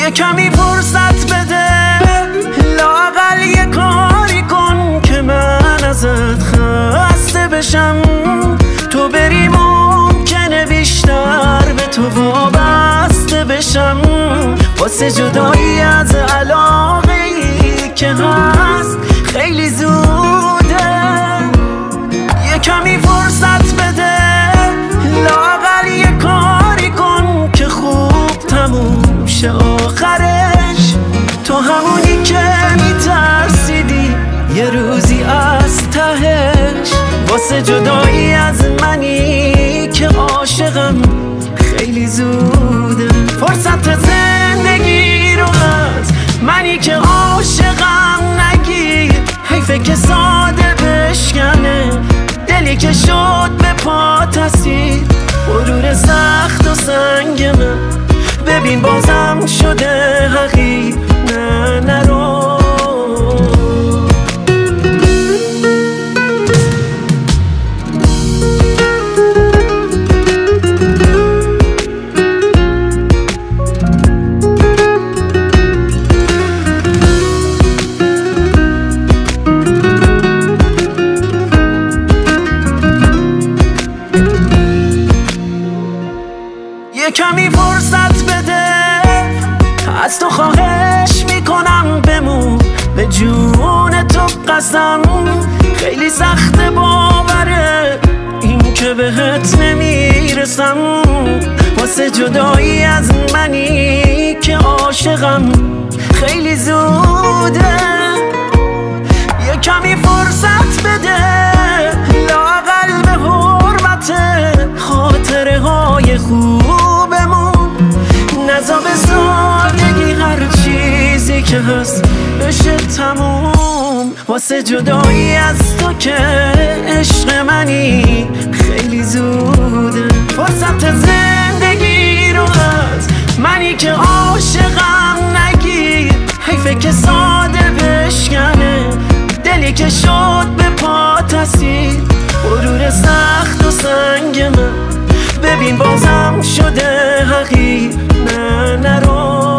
یکمی فرصت بده، لااقل یه کاری کن که من ازت خسته بشم. تو بری ممکنه بیشتر به تو وابسته بشم، واسه جدایی از علاقه‌ای که هست خیلی زوده. یکمی فرصت بده، لااقل یه کاری کن که خوب تموم شه آخرش. تو همونی که میترسیدی یه روزی از تهش، واسه جدایی از منی که عاشقم خیلی زوده. فرصت زندگی رو از منی که عاشقم نگیر، حیفه که ساده بشکنه دلی که شد به پا تسیر. غرور سخت و سنگ من ببین بازم شده حقیر. نه نرو. یکمی فرصت بده، از تو خواهش میکنم بمون، به جون تو قسم. خیلی سخت باوره این که بهت نمیرسم، واسه جدایی از منی که عاشقم خیلی زوده. یکمی فرصت بده، لااقل به حرمت خاطره های خوبمون. نزا به سادگی هر چیزی که هست بشه تموم، واسه جدایی از تو که عشق منی خیلی زوده. فرصت زندگی رو از منی که عاشقم نگیر، حیفه که ساده بشکنه دلی که شد به پا تسیر. غرور سخت و سنگ من ببین بازم شده حقیر. نه نرو.